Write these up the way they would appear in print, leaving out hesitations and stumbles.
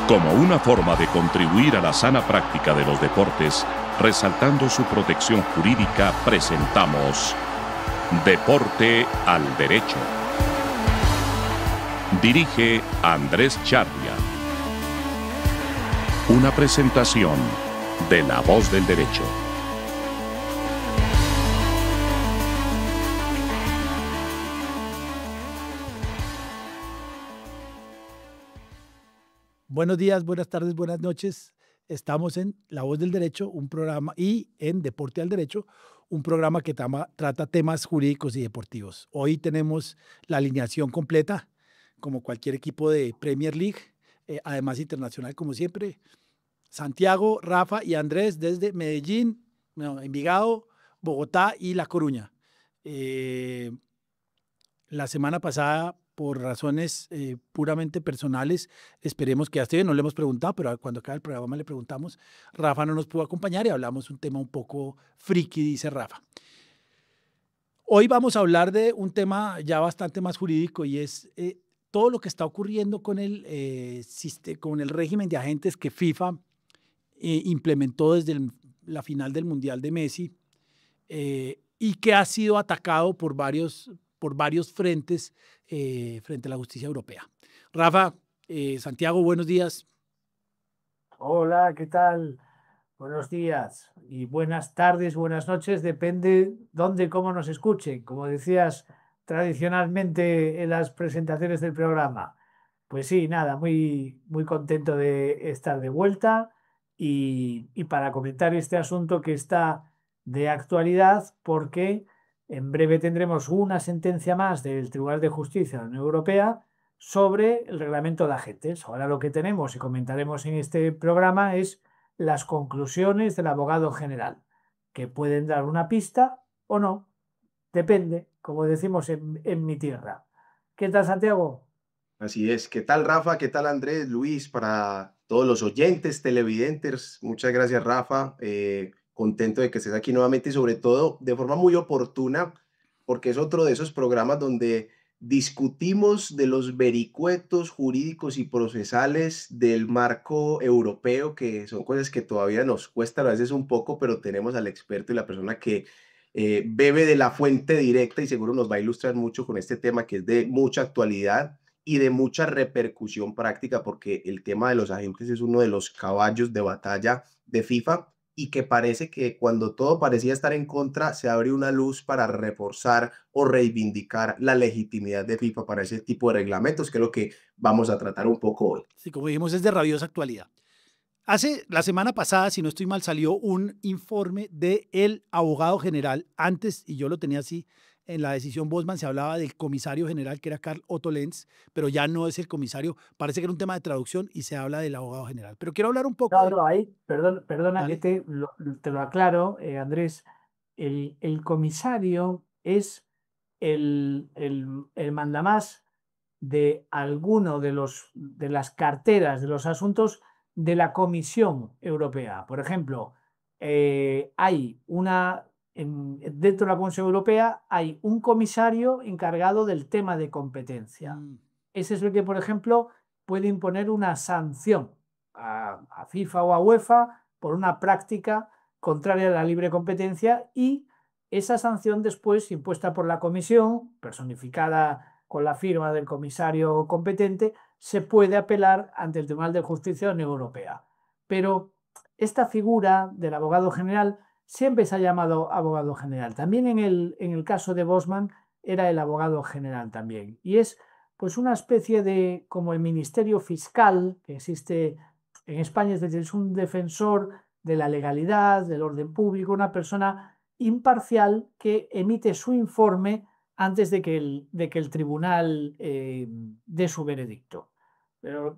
Como una forma de contribuir a la sana práctica de los deportes, resaltando su protección jurídica, presentamos Deporte al Derecho. Dirige Andrés Charria. Una presentación de La Voz del Derecho. Buenos días, buenas tardes, buenas noches. Estamos en La Voz del Derecho, un programa, y en Deporte al Derecho, un programa que trata temas jurídicos y deportivos. Hoy tenemos la alineación completa, como cualquier equipo de Premier League, además internacional como siempre. Santiago, Rafa y Andrés desde Medellín, Envigado, Bogotá y La Coruña. La semana pasada, por razones puramente personales, esperemos que ya esté bien, no le hemos preguntado, pero cuando acabe el programa le preguntamos. Rafa no nos pudo acompañar y hablamos un tema un poco friki, dice Rafa. Hoy vamos a hablar de un tema ya bastante más jurídico y es todo lo que está ocurriendo con el régimen de agentes que FIFA implementó desde la final del Mundial de Messi y que ha sido atacado por varios frentes frente a la justicia europea. Rafa, Santiago, buenos días. Hola, ¿qué tal? Buenos días y buenas tardes, buenas noches, depende dónde y cómo nos escuchen. Como decías tradicionalmente en las presentaciones del programa. Pues sí, nada, muy contento de estar de vuelta y para comentar este asunto que está de actualidad, porque en breve tendremos una sentencia más del Tribunal de Justicia de la Unión Europea sobre el reglamento de agentes. Ahora lo que tenemos y comentaremos en este programa es las conclusiones del abogado general, que pueden dar una pista o no, depende, como decimos en mi tierra. ¿Qué tal, Santiago? Así es. ¿Qué tal, Rafa? ¿Qué tal, Andrés? Luis, para todos los oyentes, televidentes, muchas gracias, Rafa. Contento de que estés aquí nuevamente y sobre todo de forma muy oportuna, porque es otro de esos programas donde discutimos de los vericuetos jurídicos y procesales del marco europeo, que son cosas que todavía nos cuestan a veces un poco, pero tenemos al experto y la persona que bebe de la fuente directa y seguro nos va a ilustrar mucho con este tema que es de mucha actualidad y de mucha repercusión práctica, porque el tema de los agentes es uno de los caballos de batalla de FIFA y que parece que cuando todo parecía estar en contra, se abre una luz para reforzar o reivindicar la legitimidad de FIFA para ese tipo de reglamentos, que es lo que vamos a tratar un poco hoy. Sí, como dijimos, es de rabiosa actualidad. La semana pasada, si no estoy mal, salió un informe del abogado general. Antes, y yo lo tenía así, en la decisión Bosman se hablaba del comisario general, que era Karl Otto Lenz, pero ya no es el comisario. Parece que era un tema de traducción y se habla del abogado general. Pero quiero hablar un poco No, ahí, perdona que te lo aclaro, Andrés. El comisario es el mandamás de alguno de las carteras de los asuntos de la Comisión Europea. Por ejemplo, hay dentro de la Comisión Europea hay un comisario encargado del tema de competencia. Ese es el que, por ejemplo, puede imponer una sanción a FIFA o a UEFA por una práctica contraria a la libre competencia, y esa sanción después impuesta por la Comisión, personificada con la firma del comisario competente, se puede apelar ante el Tribunal de Justicia de la Unión Europea. Pero esta figura del abogado general siempre se ha llamado abogado general. También en el caso de Bosman era el abogado general también. Y es pues una especie de, como el ministerio fiscal que existe en España, es un defensor de la legalidad, del orden público, una persona imparcial que emite su informe antes de que el tribunal dé su veredicto.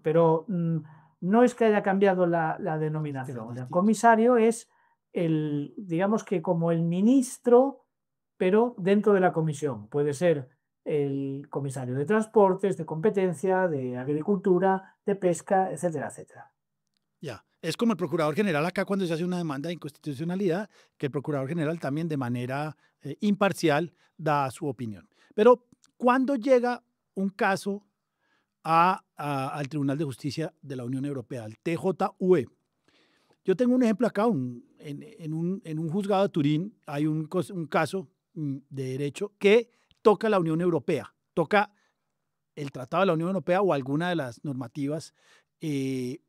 Pero no es que haya cambiado la denominación. El comisario es digamos que como el ministro, pero dentro de la comisión. Puede ser el comisario de transportes, de competencia, de agricultura, de pesca, etcétera, etcétera. Ya, es como el procurador general acá cuando se hace una demanda de inconstitucionalidad, que el procurador general también de manera imparcial da su opinión. Pero, ¿cuándo llega un caso al Tribunal de Justicia de la Unión Europea, al TJUE. Yo tengo un ejemplo acá, en un juzgado de Turín hay un caso de derecho que toca la Unión Europea, toca el Tratado de la Unión Europea o alguna de las normativas de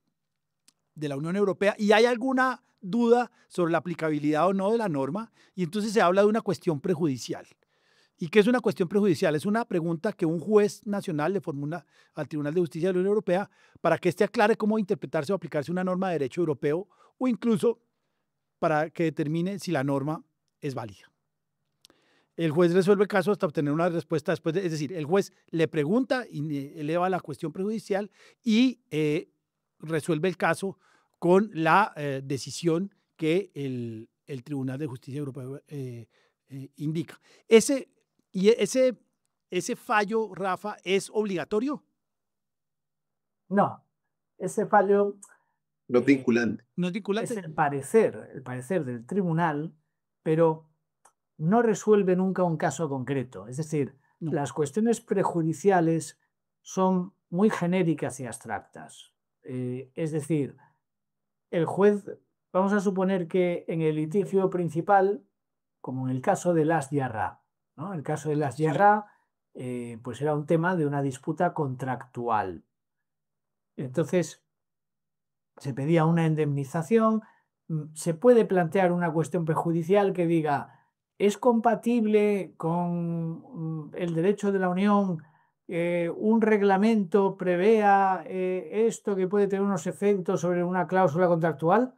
la Unión Europea, y hay alguna duda sobre la aplicabilidad o no de la norma, y entonces se habla de una cuestión prejudicial. ¿Y qué es una cuestión prejudicial? Es una pregunta que un juez nacional le formula al Tribunal de Justicia de la Unión Europea para que éste aclare cómo interpretarse o aplicarse una norma de derecho europeo, o incluso para que determine si la norma es válida. El juez resuelve el caso hasta obtener una respuesta después, es decir, el juez le pregunta y eleva la cuestión prejudicial y resuelve el caso con la decisión que el Tribunal de Justicia Europeo indica. Ese fallo, Rafa, ¿es obligatorio? No, ese fallo No es vinculante. ¿No es vinculante? es el parecer del tribunal, pero no resuelve nunca un caso concreto. Es decir, No. las cuestiones prejudiciales son muy genéricas y abstractas. Es decir, el juez, vamos a suponer que en el litigio principal, como en el caso de Las Yarra, ¿no? El caso de Las Yarra, pues era un tema de una disputa contractual. Entonces, se pedía una indemnización. Se puede plantear una cuestión prejudicial que diga, ¿es compatible con el derecho de la Unión un reglamento prevea esto que puede tener unos efectos sobre una cláusula contractual?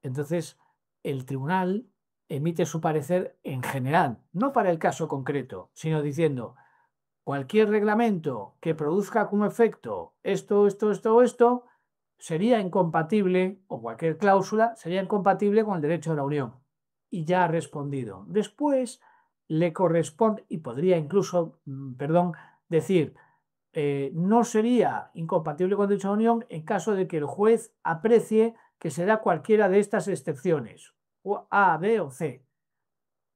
Entonces, el tribunal emite su parecer en general, no para el caso concreto, sino diciendo, cualquier reglamento que produzca como efecto esto, sería incompatible, o cualquier cláusula sería incompatible con el derecho de la Unión. Y ya ha respondido. Después le corresponde, y podría incluso, decir, no sería incompatible con el derecho de la Unión en caso de que el juez aprecie que se da cualquiera de estas excepciones, o A, B o C.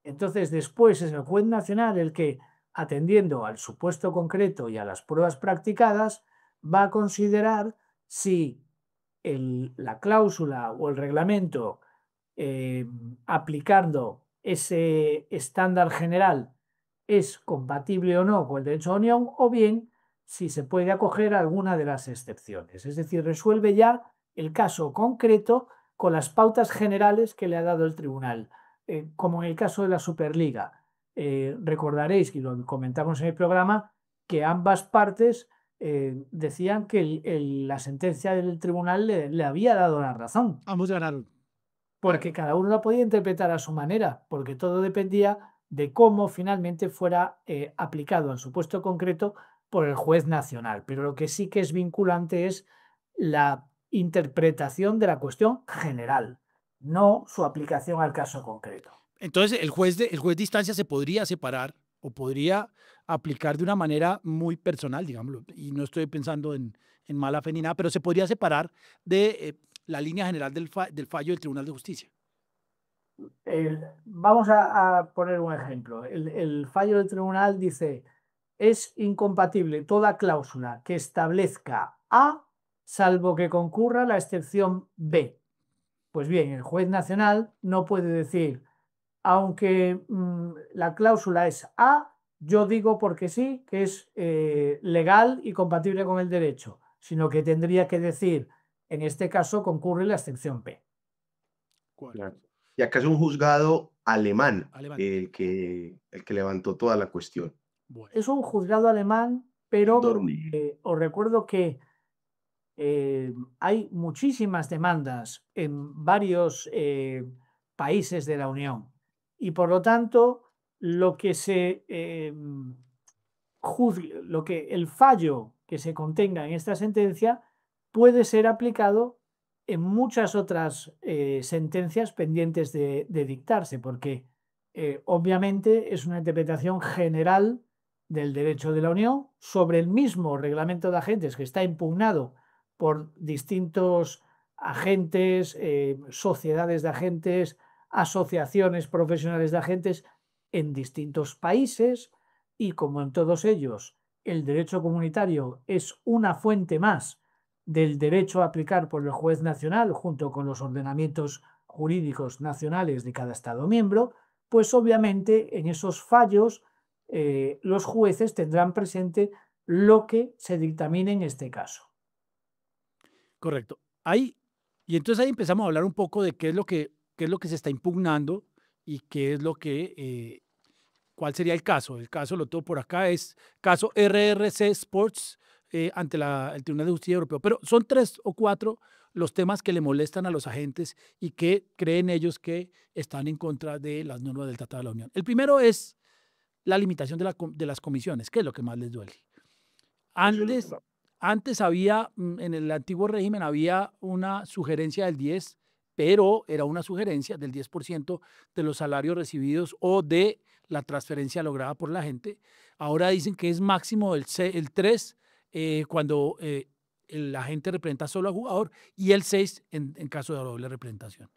Entonces después es el juez nacional el que, atendiendo al supuesto concreto y a las pruebas practicadas, va a considerar si la cláusula o el reglamento aplicando ese estándar general es compatible o no con el derecho de la Unión, o bien si se puede acoger a alguna de las excepciones. Es decir, resuelve ya el caso concreto con las pautas generales que le ha dado el tribunal. Como en el caso de la Superliga. Recordaréis, y lo comentamos en el programa, que ambas partes decían que la sentencia del tribunal le había dado la razón. Ambos ganaron. Porque cada uno la podía interpretar a su manera, porque todo dependía de cómo finalmente fuera aplicado al supuesto concreto por el juez nacional. Pero lo que sí que es vinculante es la interpretación de la cuestión general, no su aplicación al caso concreto. Entonces, el juez de instancia se podría separar o podría aplicar de una manera muy personal, digámoslo, y no estoy pensando en mala fe ni nada, pero se podría separar de la línea general del fallo del Tribunal de Justicia. Vamos a poner un ejemplo. El fallo del tribunal dice, es incompatible toda cláusula que establezca A, salvo que concurra la excepción B. Pues bien, el juez nacional no puede decir, aunque la cláusula es A, yo digo porque sí, que es legal y compatible con el derecho, sino que tendría que decir, en este caso concurre la excepción B. Claro. Y acá es un juzgado alemán, Alemán. el que levantó toda la cuestión. Bueno. Es un juzgado alemán, pero Dortmund. os recuerdo que hay muchísimas demandas en varios países de la Unión, y por lo tanto lo que el fallo que se contenga en esta sentencia puede ser aplicado en muchas otras sentencias pendientes de dictarse, porque obviamente es una interpretación general del derecho de la Unión sobre el mismo reglamento de agentes que está impugnado por distintos agentes, sociedades de agentes, asociaciones profesionales de agentes en distintos países, y como en todos ellos el derecho comunitario es una fuente más del derecho a aplicar por el juez nacional junto con los ordenamientos jurídicos nacionales de cada Estado miembro, pues obviamente en esos fallos los jueces tendrán presente lo que se dictamine en este caso. Correcto. Y entonces ahí empezamos a hablar un poco de qué es lo que se está impugnando y qué es lo que, cuál sería el caso. El caso, lo tengo por acá, es caso RRC Sports ante el Tribunal de Justicia Europeo. Pero son 3 o 4 los temas que le molestan a los agentes y que creen ellos que están en contra de las normas del Tratado de la Unión. El primero es la limitación de las comisiones, que es lo que más les duele. Antes había, en el antiguo régimen había una sugerencia del 10, pero era una sugerencia del 10% de los salarios recibidos o de la transferencia lograda por la gente. Ahora dicen que es máximo el 3 cuando el agente representa solo al jugador y el 6 en caso de doble representación.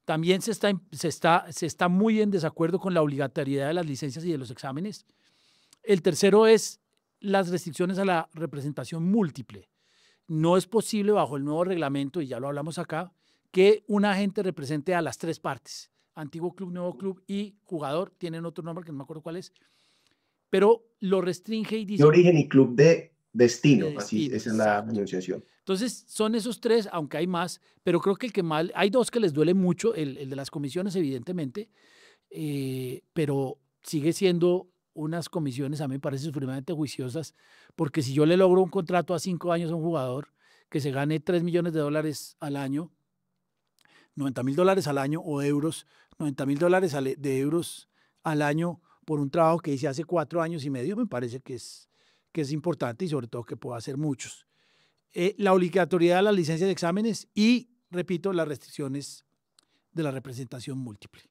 También se está muy en desacuerdo con la obligatoriedad de las licencias y de los exámenes. El tercero es las restricciones a la representación múltiple. No es posible bajo el nuevo reglamento, y ya lo hablamos acá, que un agente represente a las 3 partes. Antiguo club, nuevo club y jugador. Tienen otro nombre que no me acuerdo cuál es. Pero lo restringe y dice... De origen y club de destino, de así destino, esa es la exacto. pronunciación. Entonces, son esos 3, aunque hay más, pero creo que el que más... Hay 2 que les duele mucho, el de las comisiones, evidentemente, pero sigue siendo unas comisiones, a mí me parecen supremamente juiciosas, porque si yo le logro un contrato a 5 años a un jugador que se gane $3 millones al año, $90,000 al año o euros, $90,000 de euros al año por un trabajo que hice hace 4 años y medio, me parece que es importante y sobre todo que puedo hacer muchos. La obligatoriedad de las licencias de exámenes y, repito, las restricciones de la representación múltiple.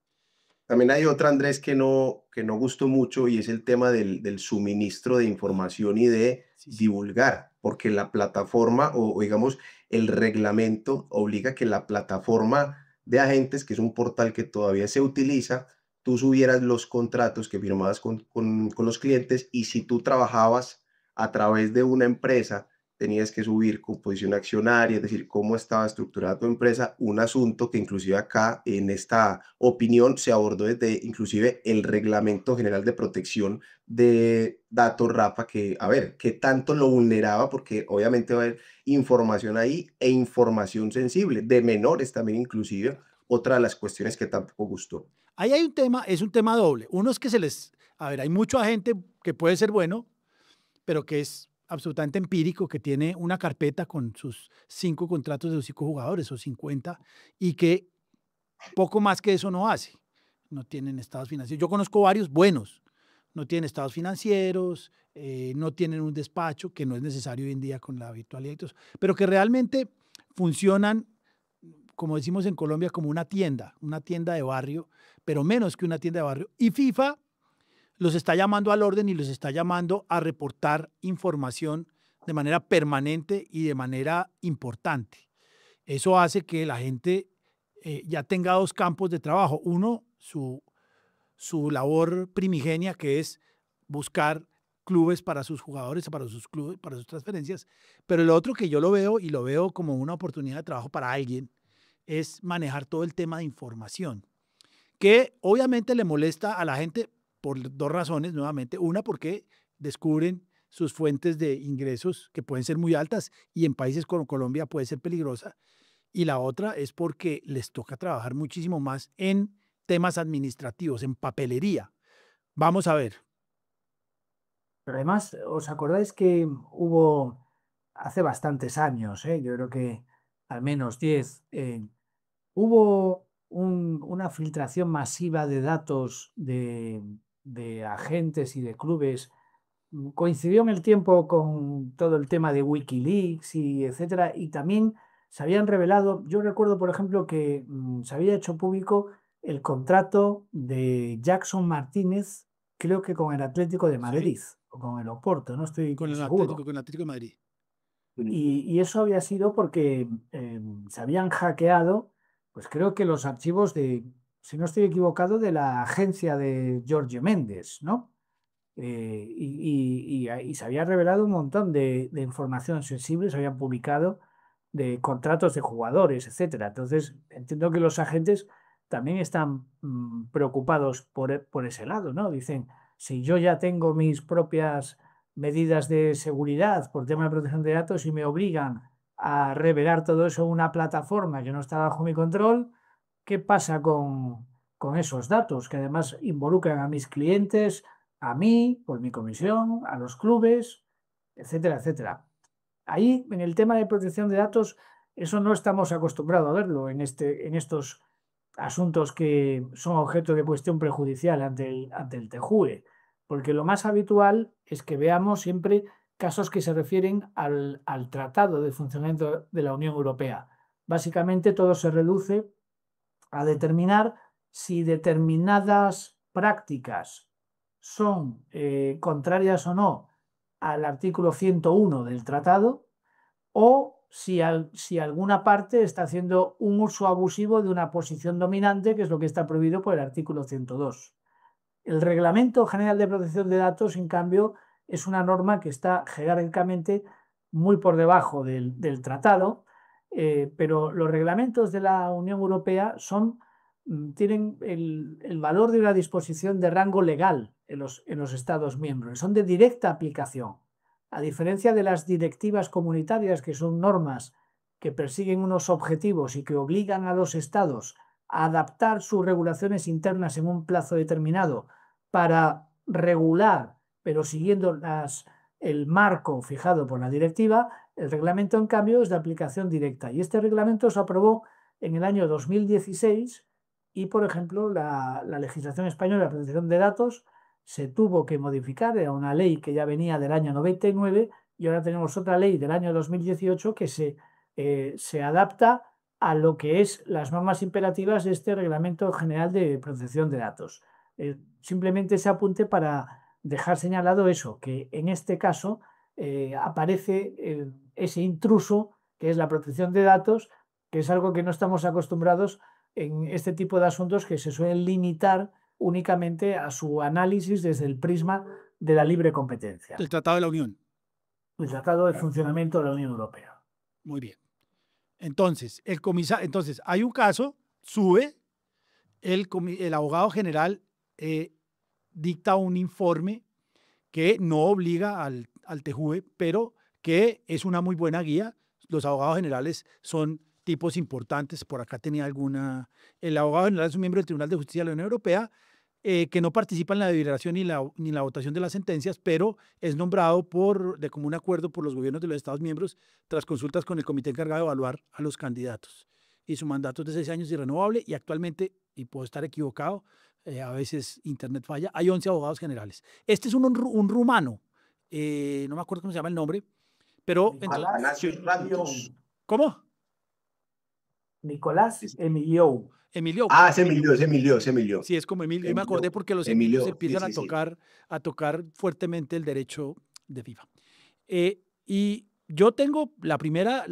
También hay otra, Andrés, que no gustó mucho y es el tema del suministro de información y de Sí, sí. divulgar, porque la plataforma o digamos el reglamento obliga a que la plataforma de agentes, que es un portal que todavía se utiliza, tú subieras los contratos que firmabas con los clientes y si tú trabajabas a través de una empresa, tenías que subir composición accionaria, es decir, cómo estaba estructurada tu empresa, un asunto que inclusive acá en esta opinión se abordó desde inclusive el Reglamento General de Protección de Datos, Rafa, que a ver, qué tanto lo vulneraba, porque obviamente va a haber información ahí e información sensible, de menores también inclusive, otra de las cuestiones que tampoco gustó. Ahí hay un tema, es un tema doble. Uno es que hay mucho agente que puede ser bueno, pero que es absolutamente empírico, que tiene una carpeta con sus 5 contratos de los 5 jugadores o 50 y que poco más que eso no hace. No tienen estados financieros. Yo conozco varios buenos. No tienen estados financieros, no tienen un despacho, que no es necesario hoy en día con la virtualidad y todo eso, pero que realmente funcionan, como decimos en Colombia, como una tienda de barrio, pero menos que una tienda de barrio. Y FIFA los está llamando al orden y los está llamando a reportar información de manera permanente y de manera importante. Eso hace que la gente ya tenga 2 campos de trabajo. Uno, su labor primigenia, que es buscar clubes para sus jugadores, para sus clubes, para sus transferencias. Pero el otro que yo lo veo como una oportunidad de trabajo para alguien, es manejar todo el tema de información, que obviamente le molesta a la gente por 2 razones, nuevamente. Una, porque descubren sus fuentes de ingresos que pueden ser muy altas y en países como Colombia puede ser peligrosa. Y la otra es porque les toca trabajar muchísimo más en temas administrativos, en papelería. Vamos a ver. Pero además, ¿os acordáis que hubo hace bastantes años, yo creo que al menos 10, hubo una filtración masiva de datos de agentes y de clubes? Coincidió en el tiempo con todo el tema de Wikileaks y etcétera, y también se habían revelado, yo recuerdo por ejemplo que se había hecho público el contrato de Jackson Martínez, creo que con el Atlético de Madrid o con el Oporto, no estoy Con el seguro. Atlético de Madrid. Y eso había sido porque se habían hackeado, pues creo que los archivos de, si no estoy equivocado, de la agencia de Jorge Méndez, ¿no? y se había revelado un montón de información sensible, se habían publicado de contratos de jugadores, etcétera. Entonces, entiendo que los agentes también están preocupados por ese lado, ¿no? Dicen, si yo ya tengo mis propias medidas de seguridad por tema de protección de datos y me obligan a revelar todo eso en una plataforma que no está bajo mi control, ¿qué pasa con esos datos? Que además involucran a mis clientes, a mí, por mi comisión, a los clubes, etcétera, etcétera. Ahí, en el tema de protección de datos, eso no estamos acostumbrados a verlo en estos asuntos que son objeto de cuestión prejudicial ante el TJUE, porque lo más habitual es que veamos siempre casos que se refieren al Tratado de Funcionamiento de la Unión Europea. Básicamente todo se reduce a determinar si determinadas prácticas son contrarias o no al artículo 101 del tratado, o si alguna parte está haciendo un uso abusivo de una posición dominante, que es lo que está prohibido por el artículo 102. El Reglamento General de Protección de Datos, en cambio, es una norma que está jerárquicamente muy por debajo del tratado, pero los reglamentos de la Unión Europea tienen el valor de una disposición de rango legal en los Estados miembros, son de directa aplicación. A diferencia de las directivas comunitarias, que son normas que persiguen unos objetivos y que obligan a los Estados a adaptar sus regulaciones internas en un plazo determinado para regular, pero siguiendo el marco fijado por la directiva, el reglamento, en cambio, es de aplicación directa. Y este reglamento se aprobó en el año 2016 y, por ejemplo, la legislación española de protección de datos se tuvo que modificar, era una ley que ya venía del año 99 y ahora tenemos otra ley del año 2018 que se adapta a lo que es las normas imperativas de este Reglamento General de Protección de Datos. Simplemente ese apunte para dejar señalado eso, que en este caso aparece ese intruso que es la protección de datos, que es algo que no estamos acostumbrados en este tipo de asuntos, que se suelen limitar únicamente a su análisis desde el prisma de la libre competencia. El Tratado de la Unión. El Tratado de Funcionamiento de la Unión Europea. Muy bien. Entonces, hay un caso, sube, el abogado general dicta un informe que no obliga al TJUE, pero que es una muy buena guía. Los abogados generales son tipos importantes. Por acá tenía el abogado general es un miembro del Tribunal de Justicia de la Unión Europea, que no participa en la deliberación ni la votación de las sentencias, pero es nombrado de común acuerdo por los gobiernos de los Estados miembros tras consultas con el comité encargado de evaluar a los candidatos. Y su mandato es de 6 años y renovable, y actualmente, y puedo estar equivocado, a veces internet falla, hay 11 abogados generales. Este es un rumano, no me acuerdo cómo se llama el nombre, pero... ¿Cómo? Nicolás Emilio. Emilio. Ah, es Emilio. Sí, es como Emilio. Yo me acordé porque los Emilios empiezan a tocar fuertemente el derecho de FIFA. Y yo tengo la primera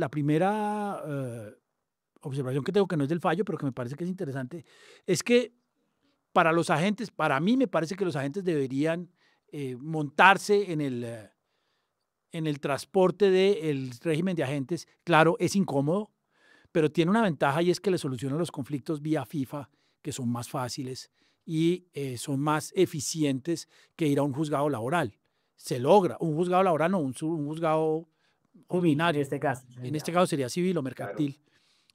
observación que tengo, que no es del fallo, pero que me parece que es interesante, es que para los agentes, para mí me parece que los agentes deberían montarse en el transporte del régimen de agentes. Claro, es incómodo, pero tiene una ventaja, y es que le soluciona los conflictos vía FIFA, que son más fáciles y son más eficientes que ir a un juzgado laboral. Se logra, un juzgado laboral, no un juzgado ordinario. En este caso sería civil o mercantil. Claro.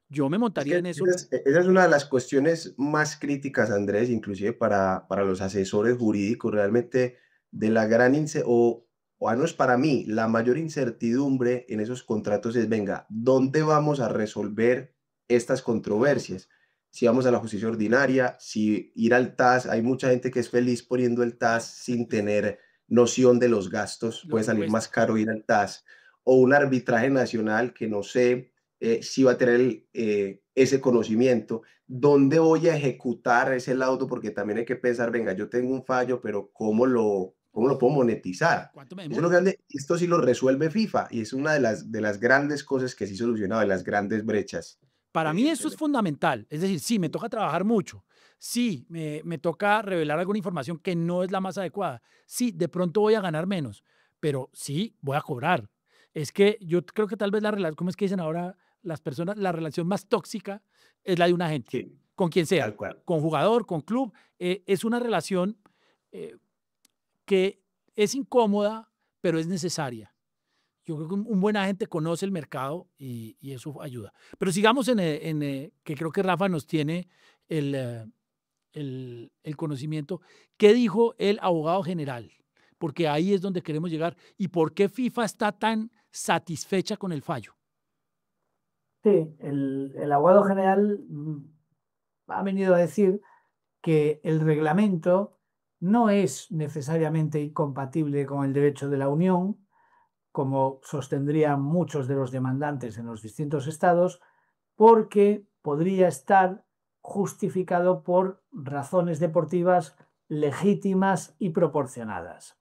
Yo me montaría en eso. Esa es una de las cuestiones más críticas, Andrés, inclusive para los asesores jurídicos, realmente de la gran o al menos para mí, la mayor incertidumbre en esos contratos es, venga, ¿dónde vamos a resolver estas controversias? Si vamos a la justicia ordinaria, si ir al TAS, hay mucha gente que es feliz poniendo el TAS sin tener noción de los gastos, puede salir más caro ir al TAS, o un arbitraje nacional que no sé si va a tener ese conocimiento, ¿dónde voy a ejecutar ese laudo? Porque también hay que pensar, venga, yo tengo un fallo, pero ¿cómo lo puedo monetizar? Eso es lo grande. Esto sí lo resuelve FIFA, y es una de las grandes cosas que sí soluciona, de las grandes brechas. Para mí eso es fundamental. Es decir, sí, me toca trabajar mucho. Sí, me toca revelar alguna información que no es la más adecuada. Sí, de pronto voy a ganar menos, pero sí, voy a cobrar. Es que yo creo que tal vez la relación, ¿cómo es que dicen ahora las personas? La relación más tóxica es la de un agente, Sí, con quien sea, tal cual. con jugador, con club. Es una relación eh, que es incómoda, pero es necesaria. Yo creo que un buen agente conoce el mercado y eso ayuda. Pero sigamos que creo que Rafa nos tiene el conocimiento. ¿Qué dijo el abogado general? Porque ahí es donde queremos llegar. ¿Y por qué FIFA está tan satisfecha con el fallo? Sí, el abogado general ha venido a decir que el reglamento no es necesariamente incompatible con el derecho de la Unión, como sostendrían muchos de los demandantes en los distintos estados, porque podría estar justificado por razones deportivas legítimas y proporcionadas.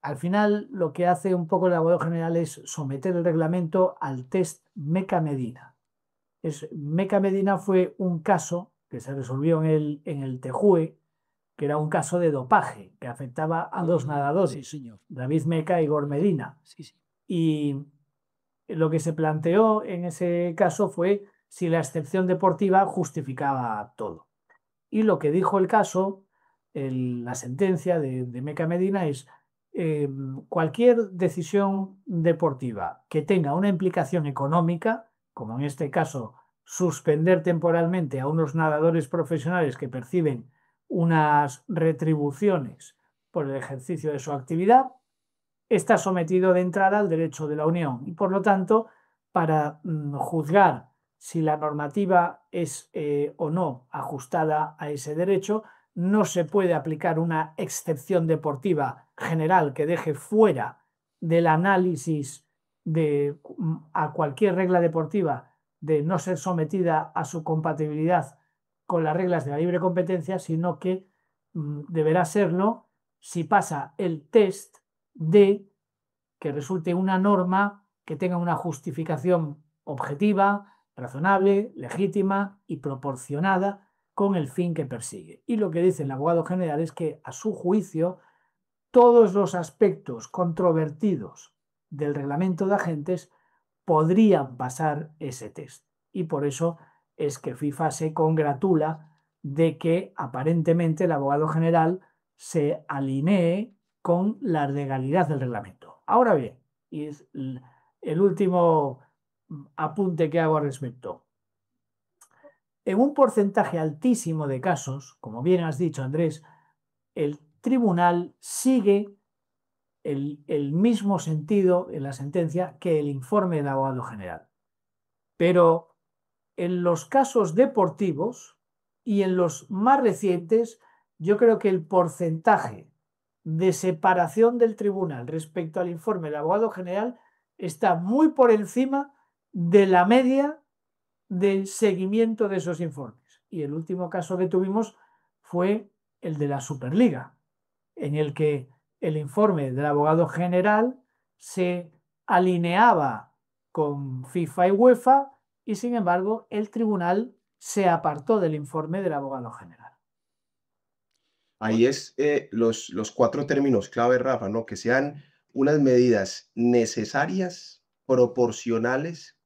Al final, lo que hace un poco el abogado general es someter el reglamento al test Meca-Medina. Meca-Medina fue un caso que se resolvió en el TJUE, que era un caso de dopaje que afectaba a dos nadadores, Sí, señor. David Meca y Igor Medina. Sí, sí. Y lo que se planteó en ese caso fue si la excepción deportiva justificaba todo. Y lo que dijo el caso, la sentencia de Meca Medina es cualquier decisión deportiva que tenga una implicación económica, como en este caso suspender temporalmente a unos nadadores profesionales que perciben unas retribuciones por el ejercicio de su actividad, está sometido de entrada al derecho de la Unión y, por lo tanto, para juzgar si la normativa es o no ajustada a ese derecho, no se puede aplicar una excepción deportiva general que deje fuera del análisis a cualquier regla deportiva de no ser sometida a su compatibilidad con las reglas de la libre competencia, sino que deberá serlo si pasa el test de que resulte una norma que tenga una justificación objetiva, razonable, legítima y proporcionada con el fin que persigue. Y lo que dice el abogado general es que, a su juicio, todos los aspectos controvertidos del reglamento de agentes podrían pasar ese test. Y por eso es que FIFA se congratula de que aparentemente el abogado general se alinee con la legalidad del reglamento. Ahora bien, y es el último apunte que hago al respecto. En un porcentaje altísimo de casos, como bien has dicho, Andrés, el tribunal sigue el mismo sentido en la sentencia que el informe del abogado general. Pero en los casos deportivos y en los más recientes, yo creo que el porcentaje de separación del tribunal respecto al informe del abogado general está muy por encima de la media del seguimiento de esos informes. Y el último caso que tuvimos fue el de la Superliga, en el que el informe del abogado general se alineaba con FIFA y UEFA y, sin embargo, el tribunal se apartó del informe del abogado general. Ahí es los cuatro términos clave, Rafa, ¿no? Que sean unas medidas necesarias, proporcionales,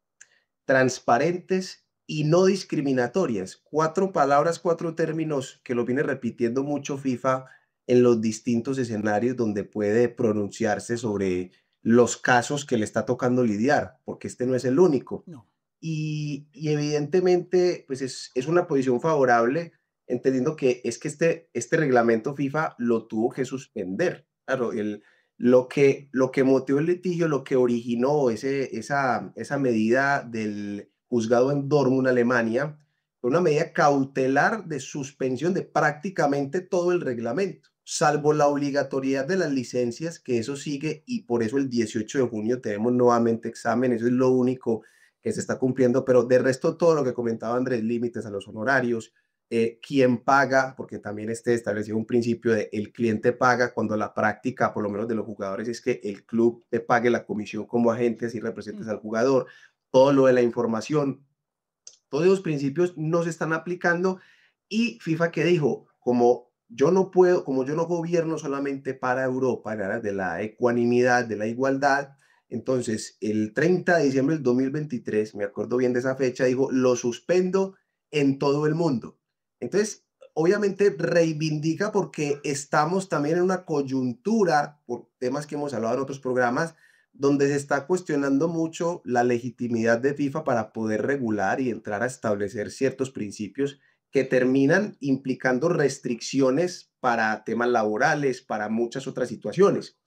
transparentes y no discriminatorias. Cuatro palabras, cuatro términos que lo viene repitiendo mucho FIFA en los distintos escenarios donde puede pronunciarse sobre los casos que le está tocando lidiar, porque este no es el único. No. Y evidentemente, pues es una posición favorable, entendiendo que es que este reglamento FIFA lo tuvo que suspender. Claro, lo que motivó el litigio, lo que originó esa medida del juzgado en Dortmund, Alemania, fue una medida cautelar de suspensión de prácticamente todo el reglamento, salvo la obligatoriedad de las licencias, que eso sigue, y por eso el 18 de junio tenemos nuevamente examen, eso es lo único que se está cumpliendo, pero de resto todo lo que comentaba Andrés, límites a los honorarios, quién paga, porque también establecido un principio de el cliente paga, cuando la práctica, por lo menos de los jugadores, es que el club te pague la comisión como agente si representas al jugador, todo lo de la información, Todos esos principios no se están aplicando y FIFA que dijo, como yo no puedo, como yo no gobierno solamente para Europa, en aras de la ecuanimidad, de la igualdad, entonces el 30 de diciembre del 2023, me acuerdo bien de esa fecha, dijo, lo suspendo en todo el mundo. Entonces, obviamente reivindica porque estamos también en una coyuntura, por temas que hemos hablado en otros programas, donde se está cuestionando mucho la legitimidad de FIFA para poder regular y entrar a establecer ciertos principios que terminan implicando restricciones para temas laborales, para muchas otras situaciones.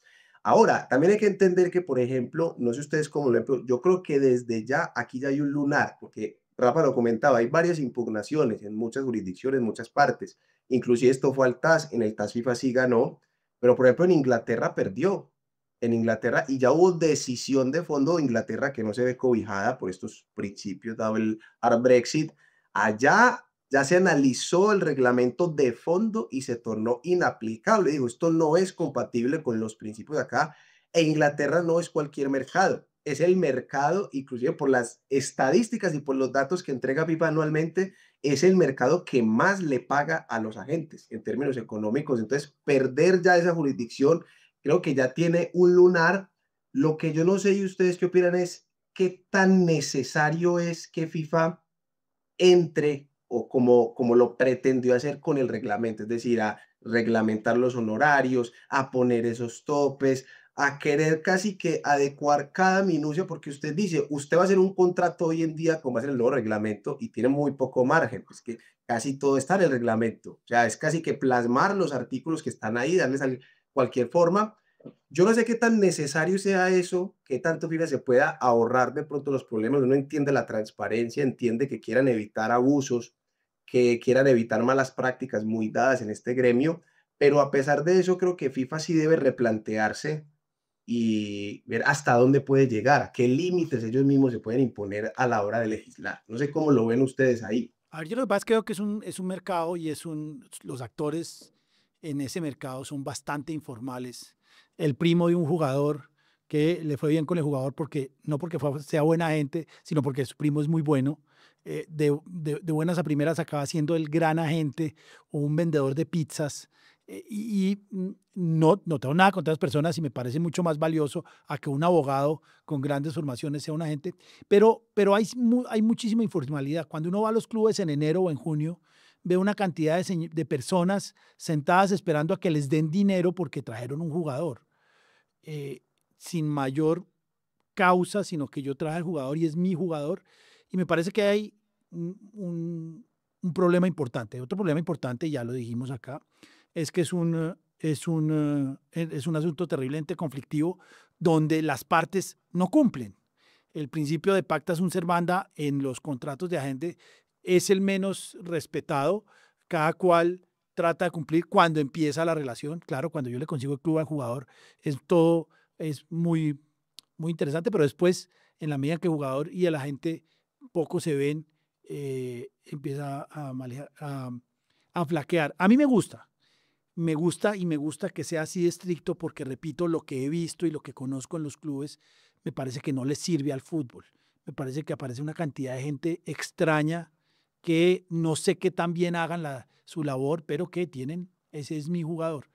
Ahora, también hay que entender que, por ejemplo, no sé ustedes cómo lo ven, pero yo creo que desde ya aquí ya hay un lunar, porque Rafa lo comentaba, hay varias impugnaciones en muchas jurisdicciones, en muchas partes. Inclusive esto fue al TAS, en el TAS FIFA sí ganó, pero por ejemplo en Inglaterra perdió. En Inglaterra y ya hubo decisión de fondo de Inglaterra que no se ve cobijada por estos principios dado el hard Brexit. Allá ya se analizó el reglamento de fondo y se tornó inaplicable. Digo, esto no es compatible con los principios de acá. E Inglaterra no es cualquier mercado, es el mercado, inclusive por las estadísticas y por los datos que entrega FIFA anualmente, es el mercado que más le paga a los agentes en términos económicos. Entonces, perder ya esa jurisdicción, creo que ya tiene un lunar. Lo que yo no sé y ustedes qué opinan es qué tan necesario es que FIFA entre o como lo pretendió hacer con el reglamento, es decir, a reglamentar los honorarios, a poner esos topes, a querer casi que adecuar cada minucia, porque usted dice, usted va a hacer un contrato hoy en día con base en el nuevo reglamento y tiene muy poco margen, pues que casi todo está en el reglamento, o sea, es casi que plasmar los artículos que están ahí, darles cualquier forma. Yo no sé qué tan necesario sea eso, qué tanto FIFA se pueda ahorrar de pronto los problemas. Uno entiende la transparencia, entiende que quieran evitar abusos, que quieran evitar malas prácticas muy dadas en este gremio, pero a pesar de eso creo que FIFA sí debe replantearse y ver hasta dónde puede llegar, a qué límites ellos mismos se pueden imponer a la hora de legislar. No sé cómo lo ven ustedes ahí. A ver, yo lo que pasa es que creo que es un mercado y los actores en ese mercado son bastante informales. El primo de un jugador que le fue bien con el jugador porque no porque sea buena gente, sino porque su primo es muy bueno. De buenas a primeras acaba siendo el gran agente o un vendedor de pizzas. No tengo nada contra las personas y me parece mucho más valioso a que un abogado con grandes formaciones sea un agente, pero hay muchísima informalidad. Cuando uno va a los clubes en enero o en junio, ve una cantidad de personas sentadas esperando a que les den dinero porque trajeron un jugador, sin mayor causa, sino que yo traje al jugador y es mi jugador. Y me parece que hay un problema importante. Otro problema importante, ya lo dijimos acá, es que es un asunto terriblemente conflictivo donde las partes no cumplen. El principio de pacta sunt servanda en los contratos de agente es el menos respetado. Cada cual trata de cumplir cuando empieza la relación. Claro, cuando yo le consigo el club al jugador, es muy interesante, pero después, en la medida que el jugador y el agente poco se ven, empieza a flaquear. A mí me gusta que sea así de estricto porque, repito, lo que he visto y lo que conozco en los clubes me parece que no les sirve al fútbol. Me parece que aparece una cantidad de gente extraña que no sé qué tan bien hagan su labor, pero que tienen, ese es mi jugador.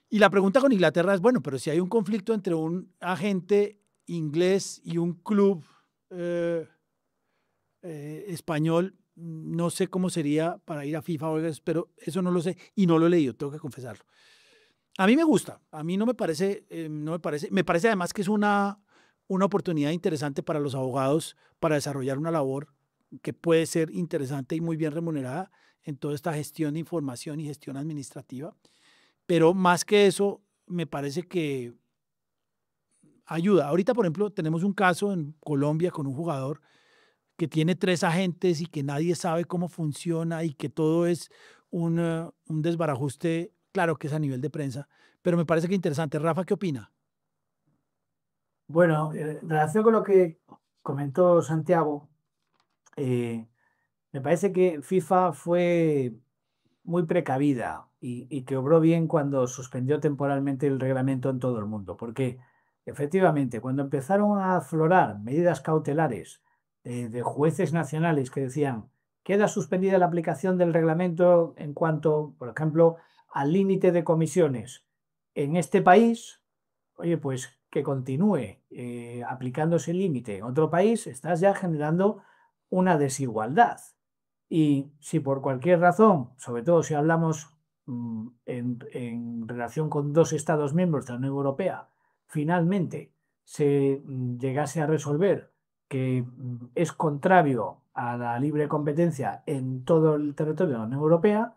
Y la pregunta con Inglaterra es, bueno, pero si hay un conflicto entre un agente inglés y un club español, no sé cómo sería para ir a FIFA, pero eso no lo sé y no lo he leído, tengo que confesarlo. A mí me gusta, a mí no me parece, me parece además que es una oportunidad interesante para los abogados para desarrollar una labor que puede ser interesante y muy bien remunerada en toda esta gestión de información y gestión administrativa. Pero más que eso, me parece que ayuda. Ahorita, por ejemplo, tenemos un caso en Colombia con un jugador que tiene 3 agentes y que nadie sabe cómo funciona y que todo es un desbarajuste, claro que es a nivel de prensa, pero me parece que interesante. Rafa, ¿qué opina? Bueno, en relación con lo que comentó Santiago, me parece que FIFA fue muy precavida y que obró bien cuando suspendió temporalmente el reglamento en todo el mundo, porque efectivamente cuando empezaron a aflorar medidas cautelares de jueces nacionales que decían: queda suspendida la aplicación del reglamento en cuanto, por ejemplo, al límite de comisiones en este país. Oye, pues que continúe aplicándose el límite en otro país, estás ya generando una desigualdad. Y si por cualquier razón, sobre todo si hablamos en relación con dos Estados miembros de la Unión Europea, finalmente se llegase a resolver que es contrario a la libre competencia en todo el territorio de la Unión Europea,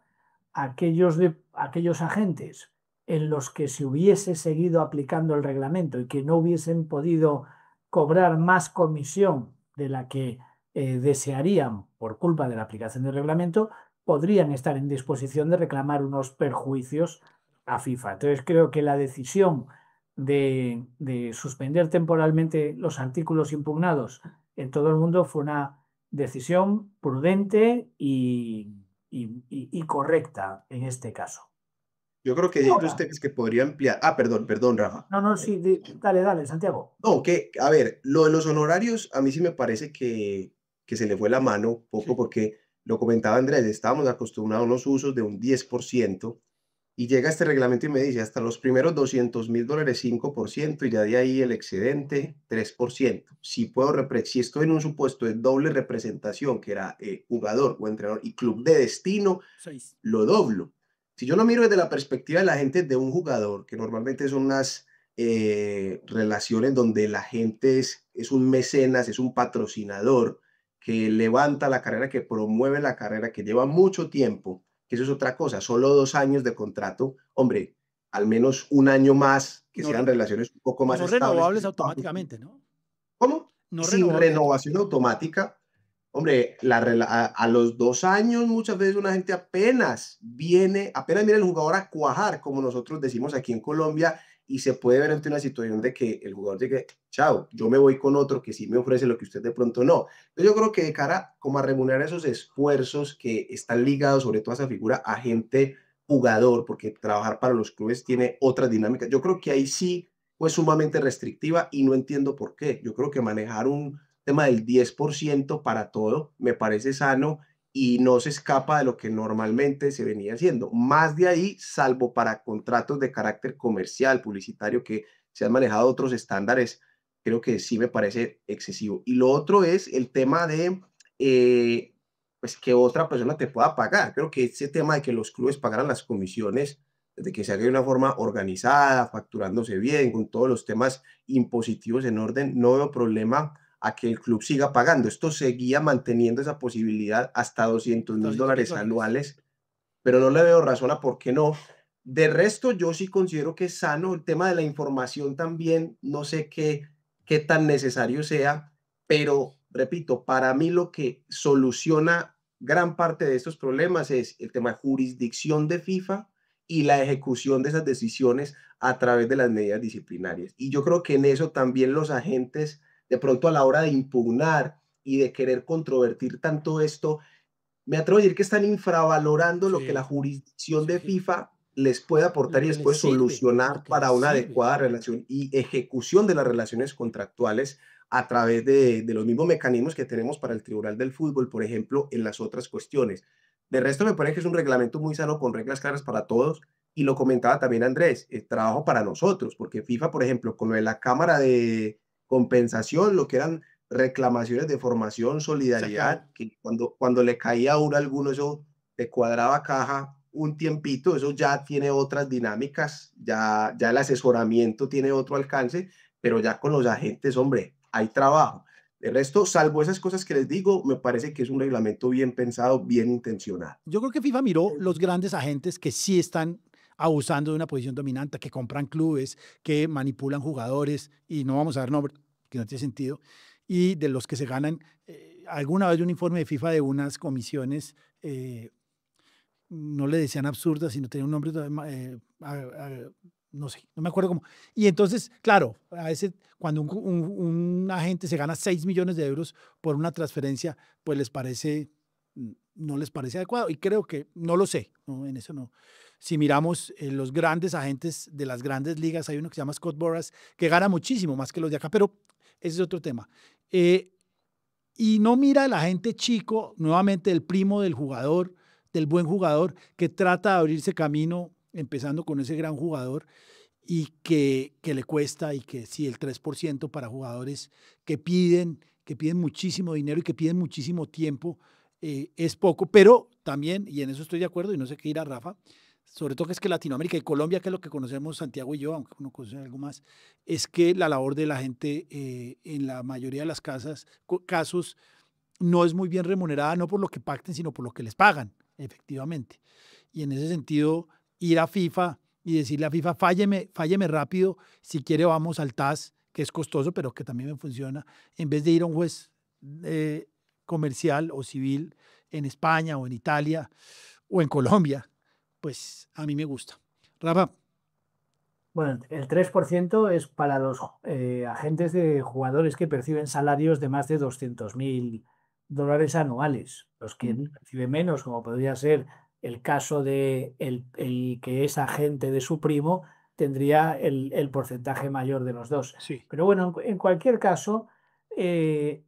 aquellos agentes en los que se hubiese seguido aplicando el reglamento y que no hubiesen podido cobrar más comisión de la que desearían por culpa de la aplicación del reglamento, podrían estar en disposición de reclamar unos perjuicios a FIFA. Entonces creo que la decisión de suspender temporalmente los artículos impugnados en todo el mundo fue una decisión prudente y correcta en este caso. Yo creo que hay otros temas que podría ampliar. Ah, perdón, Rafa. No, sí, dale, Santiago. No, que, a ver, lo de los honorarios, a mí sí me parece que se le fue la mano un poco, Sí. porque lo comentaba Andrés, estábamos acostumbrados a unos usos de un 10%, y llega este reglamento y me dice, hasta los primeros $200.000, 5%, y ya de ahí el excedente, 3%. Si estoy en un supuesto de doble representación, que era jugador o entrenador y club de destino, 6. lo doblo. Si yo lo miro desde la perspectiva de la gente de un jugador, que normalmente son unas relaciones donde la gente es un mecenas, es un patrocinador que levanta la carrera, que promueve la carrera, que lleva mucho tiempo, que eso es otra cosa, solo 2 años de contrato, hombre, al menos un año más, que No, sean relaciones un poco más no estables. renovables automáticamente, ¿no? ¿Cómo? No Sin renovables renovación automática. Hombre, a los 2 años muchas veces una gente apenas viene el jugador a cuajar, como nosotros decimos aquí en Colombia, y se puede ver ante una situación de que el jugador dice, chao, yo me voy con otro que sí me ofrece lo que usted de pronto no. Entonces yo creo que de cara como a remunerar esos esfuerzos que están ligados sobre todo a esa figura agente jugador, porque trabajar para los clubes tiene otras dinámicas, yo creo que ahí sí fue sumamente restrictiva y no entiendo por qué. Yo creo que manejar un tema del 10% para todo me parece sano y no se escapa de lo que normalmente se venía haciendo. Más de ahí, salvo para contratos de carácter comercial, publicitario, que se han manejado otros estándares, creo que sí me parece excesivo. Y lo otro es el tema de pues que otra persona te pueda pagar. Creo que ese tema de que los clubes pagaran las comisiones, de que se haga de una forma organizada, facturándose bien, con todos los temas impositivos en orden, no veo problema a que el club siga pagando. Esto seguía manteniendo esa posibilidad hasta $200.000 anuales, pero no le veo razón a por qué no. De resto, yo sí considero que es sano el tema de la información también, no sé qué tan necesario sea, pero repito, para mí lo que soluciona gran parte de estos problemas es el tema de jurisdicción de FIFA y la ejecución de esas decisiones a través de las medidas disciplinarias. Y yo creo que en eso también los agentes, de pronto a la hora de impugnar y de querer controvertir tanto esto, me atrevo a decir que están infravalorando lo que la Sí, jurisdicción de sí. FIFA les puede aportar y Lo que les les puede sirve, solucionar lo que para les una sirve. adecuada relación y ejecución de las relaciones contractuales a través de los mismos mecanismos que tenemos para el Tribunal del Fútbol, por ejemplo, en las otras cuestiones. De resto, me parece que es un reglamento muy sano con reglas claras para todos y lo comentaba también Andrés, el trabajo para nosotros, porque FIFA, por ejemplo, con lo de la Cámara de Compensación, lo que eran reclamaciones de formación, solidaridad, que cuando le caía a uno alguno, eso te cuadraba caja un tiempito, eso ya tiene otras dinámicas, ya el asesoramiento tiene otro alcance, pero ya con los agentes, hombre, hay trabajo. De resto, salvo esas cosas que les digo, me parece que es un reglamento bien pensado, bien intencionado. Yo creo que FIFA miró los grandes agentes que sí están abusando de una posición dominante, que compran clubes, que manipulan jugadores, y no vamos a dar nombres, que no tiene sentido, y de los que se ganan. Alguna vez un informe de FIFA de unas comisiones, no le decían absurdas, sino tenía un nombre, no sé, no me acuerdo cómo. Y entonces, claro, a veces cuando un agente se gana 6 millones de euros por una transferencia, pues no les parece adecuado. Y creo que, no lo sé, no, en eso no. Si miramos los grandes agentes de las grandes ligas, hay uno que se llama Scott Boras, que gana muchísimo más que los de acá, pero ese es otro tema. y no mira a la gente chico, nuevamente el primo del jugador, del buen jugador, que trata de abrirse camino, empezando con ese gran jugador, y que le cuesta, y que sí, el 3% para jugadores que piden muchísimo dinero y que piden muchísimo tiempo, es poco, pero también, y en eso estoy de acuerdo, y no sé qué dirá Rafa, sobre todo que es que Latinoamérica y Colombia, que es lo que conocemos Santiago y yo, aunque uno conoce algo más, es que la labor de la gente en la mayoría de las casos no es muy bien remunerada, no por lo que pacten, sino por lo que les pagan, efectivamente. Y en ese sentido, ir a FIFA y decirle a FIFA, fálleme rápido, si quiere vamos al TAS, que es costoso, pero que también me funciona, en vez de ir a un juez comercial o civil en España o en Italia o en Colombia, pues a mí me gusta. Rafa, Bueno, el 3% es para los agentes de jugadores que perciben salarios de más de 200.000 dólares anuales. Los que perciben menos, como podría ser el caso de el que es agente de su primo, tendría el porcentaje mayor de los dos. sí. Pero bueno, en cualquier caso, el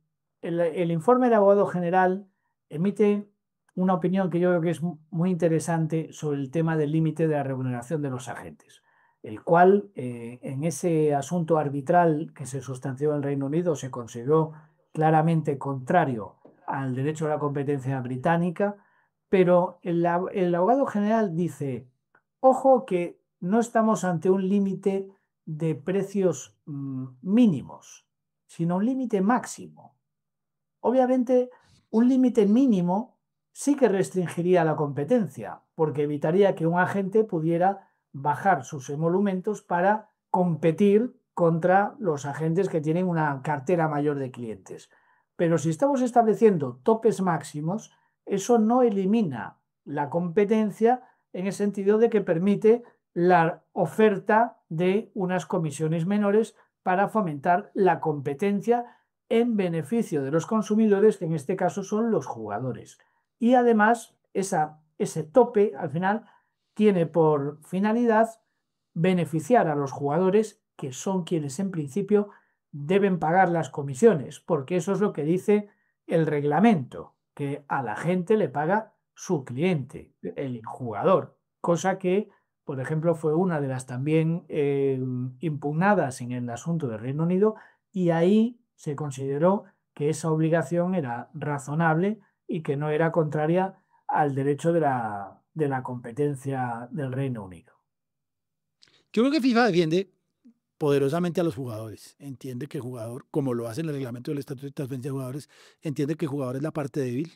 informe del abogado general emite una opinión que yo creo que es muy interesante sobre el tema del límite de la remuneración de los agentes, el cual en ese asunto arbitral que se sustanció en el Reino Unido se consideró claramente contrario al derecho de la competencia británica, pero el abogado general dice, ojo que no estamos ante un límite de precios mínimos, sino un límite máximo. Obviamente, un límite mínimo sí que restringiría la competencia, porque evitaría que un agente pudiera bajar sus emolumentos para competir contra los agentes que tienen una cartera mayor de clientes. Pero si estamos estableciendo topes máximos, eso no elimina la competencia en el sentido de que permite la oferta de unas comisiones menores para fomentar la competencia en beneficio de los consumidores, que en este caso son los jugadores. Y además, ese tope, al final, tiene por finalidad beneficiar a los jugadores, que son quienes en principio deben pagar las comisiones, porque eso es lo que dice el reglamento, que a la gente le paga su cliente, el jugador, cosa que, por ejemplo, fue una de las también impugnadas en el asunto del Reino Unido, y ahí se consideró que esa obligación era razonable y que no era contraria al derecho de la competencia del Reino Unido. Yo creo que FIFA defiende poderosamente a los jugadores. Entiende que el jugador, como lo hace en el reglamento del Estatuto de Transferencia de Jugadores, entiende que el jugador es la parte débil,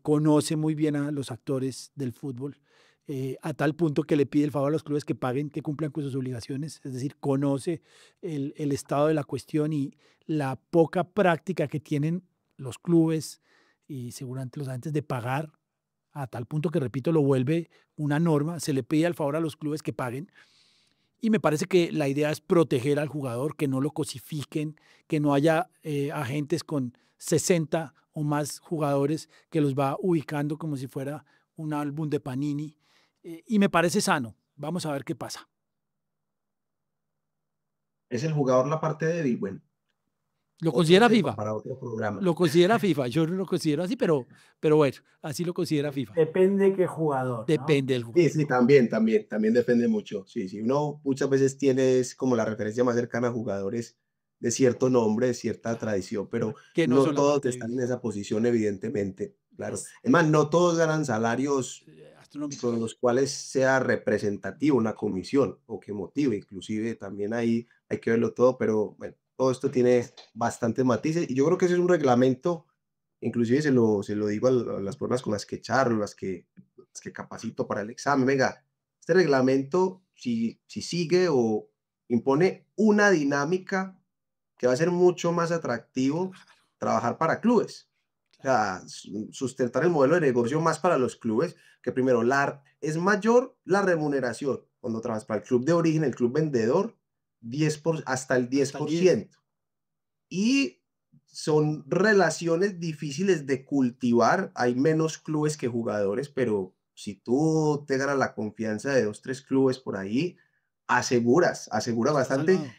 conoce muy bien a los actores del fútbol, a tal punto que le pide el favor a los clubes que paguen, que cumplan con sus obligaciones, es decir, conoce el estado de la cuestión y la poca práctica que tienen los clubes y seguramente los agentes de pagar, a tal punto que, repito, lo vuelve una norma, se le pide al favor a los clubes que paguen. Y me parece que la idea es proteger al jugador, que no lo cosifiquen, que no haya agentes con 60 o más jugadores que los va ubicando como si fuera un álbum de Panini. Y me parece sano. Vamos a ver qué pasa. ¿Es el jugador la parte débil? Bueno, Lo otro considera tema FIFA. para otro programa. Lo considera FIFA. Yo no lo considero así, pero bueno, así lo considera FIFA. Depende qué jugador, ¿no? Depende del jugador. Sí, también depende mucho. Sí, sí, uno muchas veces tiene es como la referencia más cercana a jugadores de cierto nombre, de cierta tradición, pero Que no no son la todos parte están débil. en esa posición, evidentemente, claro. Es más, no todos ganan salarios Astronómico. con los cuales sea representativo una comisión o que motive, inclusive también ahí hay que verlo todo, pero bueno, todo esto tiene bastantes matices y yo creo que ese es un reglamento, inclusive se lo digo a las personas con las que charlo, las que capacito para el examen. Venga, este reglamento, si sigue o impone una dinámica que va a ser mucho más atractivo trabajar para clubes. O sea, sustentar el modelo de negocio más para los clubes, que primero es mayor la remuneración cuando trabajas para el club de origen, el club vendedor, hasta el 10%. Y son relaciones difíciles de cultivar. Hay menos clubes que jugadores, pero si tú te ganas la confianza de 2, 3 clubes por ahí, aseguras Está bastante salvado.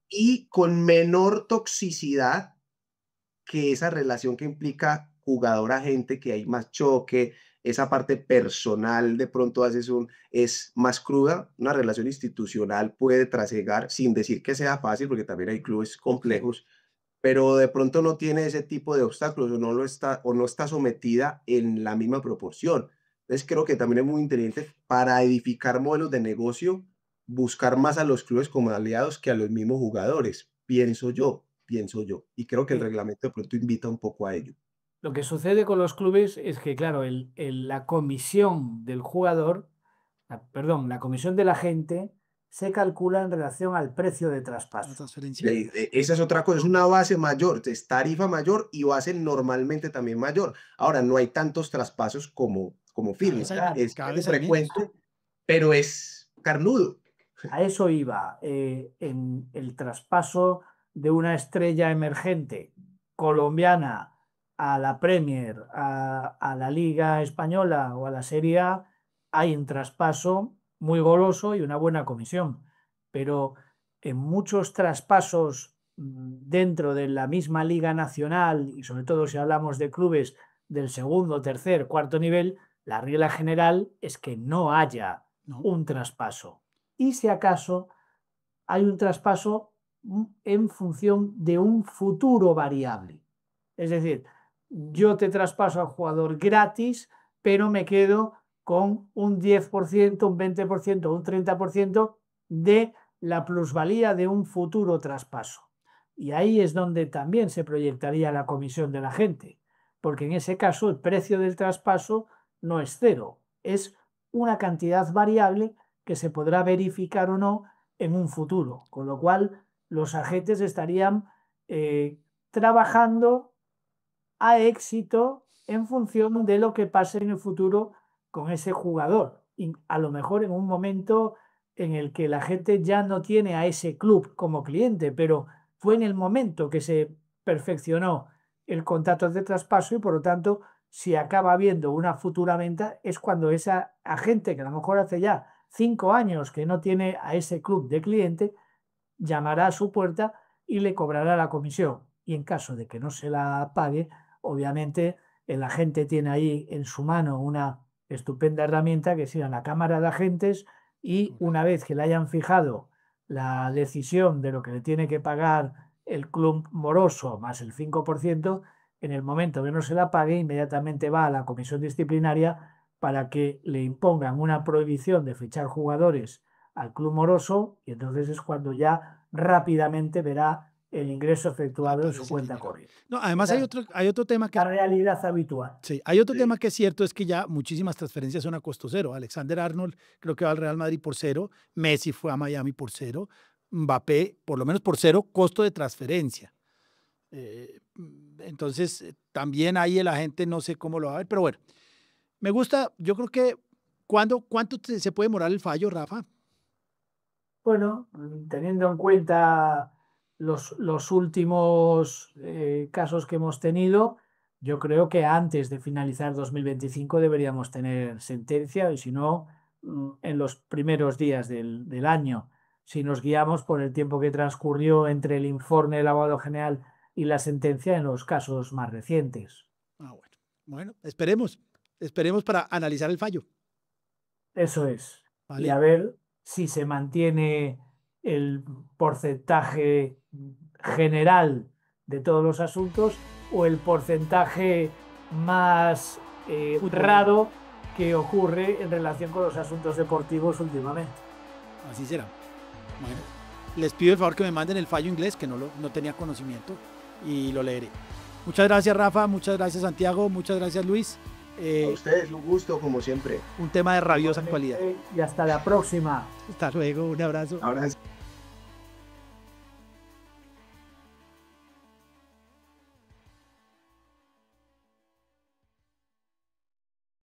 y con menor toxicidad que esa relación que implica jugador-agente, que hay más choque, esa parte personal de pronto es más cruda, una relación institucional puede trasegar, sin decir que sea fácil, porque también hay clubes complejos, pero de pronto no tiene ese tipo de obstáculos o no está sometida en la misma proporción. Entonces creo que también es muy inteligente para edificar modelos de negocio, buscar más a los clubes como aliados que a los mismos jugadores, pienso yo. Y creo que el Sí. reglamento de pronto invita un poco a ello. Lo que sucede con los clubes es que, claro, la comisión del jugador, la comisión del agente se calcula en relación al precio de La traspaso. transferencia. Esa es otra cosa, es una base mayor, es tarifa mayor y base normalmente también mayor. Ahora, no hay tantos traspasos como firmas, cada es vez hay menos. frecuente, pero es carnudo. A eso iba. En el traspaso de una estrella emergente colombiana a la Premier, a la Liga Española o a la Serie A, hay un traspaso muy goloso y una buena comisión. Pero en muchos traspasos dentro de la misma Liga Nacional, y sobre todo si hablamos de clubes del segundo, tercer, cuarto nivel, la regla general es que no haya ¿No? un traspaso. Y si acaso hay un traspaso en función de un futuro variable. Es decir, yo te traspaso al jugador gratis, pero me quedo con un 10%, un 20%, un 30% de la plusvalía de un futuro traspaso. Y ahí es donde también se proyectaría la comisión de la gente, porque en ese caso el precio del traspaso no es cero, es una cantidad variable que se podrá verificar o no en un futuro, con lo cual los agentes estarían trabajando a éxito en función de lo que pase en el futuro con ese jugador. Y a lo mejor en un momento en el que la gente ya no tiene a ese club como cliente, pero fue en el momento que se perfeccionó el contrato de traspaso y por lo tanto, si acaba habiendo una futura venta, es cuando esa agente que a lo mejor hace ya 5 años que no tiene a ese club de cliente, llamará a su puerta y le cobrará la comisión. Y en caso de que no se la pague, obviamente el agente tiene ahí en su mano una estupenda herramienta que será la Cámara de Agentes y una vez que le hayan fijado la decisión de lo que le tiene que pagar el club moroso más el 5%, en el momento que no se la pague, inmediatamente va a la comisión disciplinaria para que le impongan una prohibición de fichar jugadores al club moroso y entonces es cuando ya rápidamente verá el ingreso efectuado en su cuenta corriente. No, además hay otro tema que... La realidad habitual. Sí, hay otro tema que es cierto, es que ya muchísimas transferencias son a costo cero. Alexander Arnold creo que va al Real Madrid por cero, Messi fue a Miami por cero, Mbappé por lo menos por cero costo de transferencia. Entonces también ahí el agente no sé cómo lo va a ver, pero bueno, me gusta, yo creo que ¿cuánto se puede demorar el fallo, Rafa? Bueno, teniendo en cuenta los últimos casos que hemos tenido, yo creo que antes de finalizar 2025 deberíamos tener sentencia y si no, en los primeros días del año, si nos guiamos por el tiempo que transcurrió entre el informe del abogado general y la sentencia en los casos más recientes. Bueno, esperemos para analizar el fallo. Eso es. Vale. Y a ver si se mantiene el porcentaje general de todos los asuntos o el porcentaje más raro que ocurre en relación con los asuntos deportivos últimamente. Así será. Bueno, les pido el favor que me manden el fallo inglés, que no tenía conocimiento, y lo leeré. Muchas gracias, Rafa, muchas gracias, Santiago, muchas gracias, Luis. A ustedes, un gusto, como siempre. Un tema de rabiosa actualidad. Y hasta la próxima. Hasta luego, un abrazo. Ahora